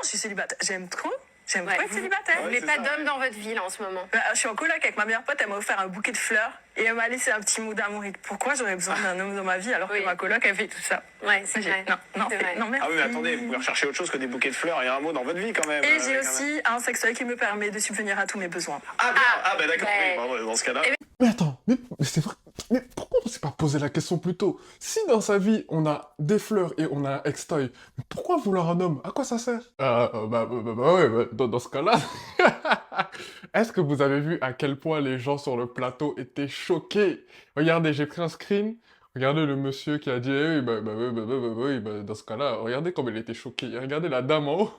je suis célibataire. J'aime trop être célibataire. Ouais, Mais c'est pas ça, d'homme ouais. dans votre vie, là, en ce moment. Je suis en coloc avec ma meilleure pote, elle m'a offert un bouquet de fleurs et elle m'a laissé un petit mot d'amour. Et pourquoi j'aurais besoin d'un homme dans ma vie alors Oui. que ma coloc, elle fait tout ça? Ouais, c'est J'ai- vrai. Non, C'est vrai. non, merci. Ah oui, mais attendez, vous pouvez rechercher autre chose que des bouquets de fleurs et un mot dans votre vie quand même. Et j'ai quand même. aussi un sextoy qui me permet de subvenir à tous mes besoins. Ah, bien. Ah, bah d'accord, Ouais. oui, dans ce cas-là. Mais attends, mais c'est vrai. Mais pourquoi on s'est pas posé la question plus tôt? Si dans sa vie on a des fleurs et on a un ex-toy, mais pourquoi vouloir un homme? À quoi ça sert? Ouais, dans ce cas-là. Est-ce que vous avez vu à quel point les gens sur le plateau étaient choqués? Regardez, j'ai pris un screen. Regardez le monsieur qui a dit, eh oui, dans ce cas-là, regardez comme elle était choquée. Et regardez la dame en haut.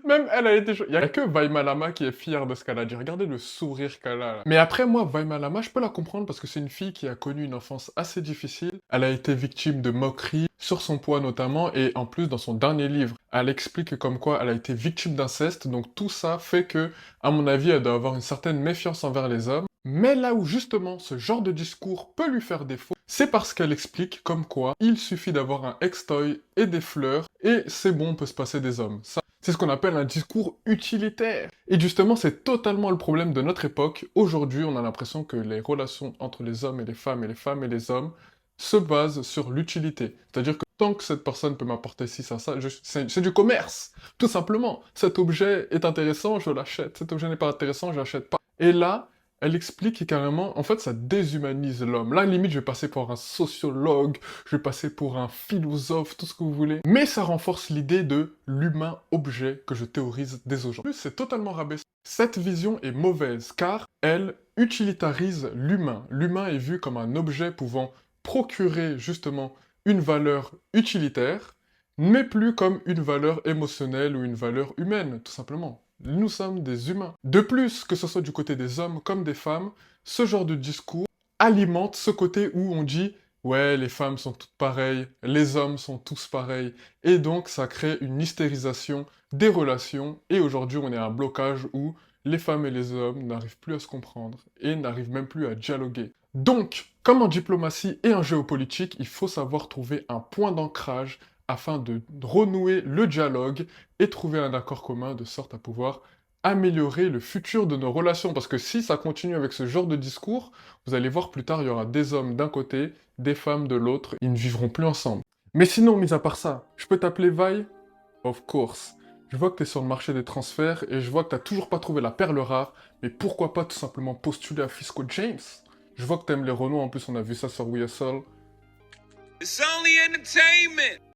Même elle a été choquée. Il n'y a que Vaima Lama qui est fière de ce qu'elle a dit. Regardez le sourire qu'elle a là. Mais après, moi, Vaima Lama, je peux la comprendre parce que c'est une fille qui a connu une enfance assez difficile. Elle a été victime de moqueries, sur son poids notamment, et en plus, dans son dernier livre, elle explique comme quoi elle a été victime d'inceste. Donc tout ça fait que, à mon avis, elle doit avoir une certaine méfiance envers les hommes. Mais là où justement ce genre de discours peut lui faire défaut, c'est parce qu'elle explique comme quoi il suffit d'avoir un ex-toy et des fleurs et c'est bon, on peut se passer des hommes. Ça, c'est ce qu'on appelle un discours utilitaire. Et justement, c'est totalement le problème de notre époque. Aujourd'hui, on a l'impression que les relations entre les hommes et les femmes et les hommes se basent sur l'utilité. C'est-à-dire que tant que cette personne peut m'apporter ci, ça, c'est du commerce. Tout simplement. Cet objet est intéressant, je l'achète. Cet objet n'est pas intéressant, je l'achète pas. Et là, elle explique carrément, en fait, ça déshumanise l'homme. Là, limite, je vais passer pour un sociologue, je vais passer pour un philosophe, tout ce que vous voulez. Mais ça renforce l'idée de l'humain-objet que je théorise dès aujourd'hui. En plus, c'est totalement rabaissé. Cette vision est mauvaise, car elle utilitarise l'humain. L'humain est vu comme un objet pouvant procurer, justement, une valeur utilitaire, mais plus comme une valeur émotionnelle ou une valeur humaine, tout simplement. Nous sommes des humains. De plus, que ce soit du côté des hommes comme des femmes, ce genre de discours alimente ce côté où on dit « Ouais, les femmes sont toutes pareilles, les hommes sont tous pareils ». Et donc, ça crée une hystérisation des relations. Et aujourd'hui, on est à un blocage où les femmes et les hommes n'arrivent plus à se comprendre et n'arrivent même plus à dialoguer. Donc, comme en diplomatie et en géopolitique, il faut savoir trouver un point d'ancrage afin de renouer le dialogue et trouver un accord commun de sorte à pouvoir améliorer le futur de nos relations. Parce que si ça continue avec ce genre de discours, vous allez voir plus tard, il y aura des hommes d'un côté, des femmes de l'autre, ils ne vivront plus ensemble. Mais sinon, mis à part ça, je peux t'appeler Vi? Of course. Je vois que tu es sur le marché des transferts et je vois que tu n'as toujours pas trouvé la perle rare, mais pourquoi pas tout simplement postuler à Fisco James? Je vois que tu aimes les Renault, en plus on a vu ça sur We Hustle. It's only entertainment.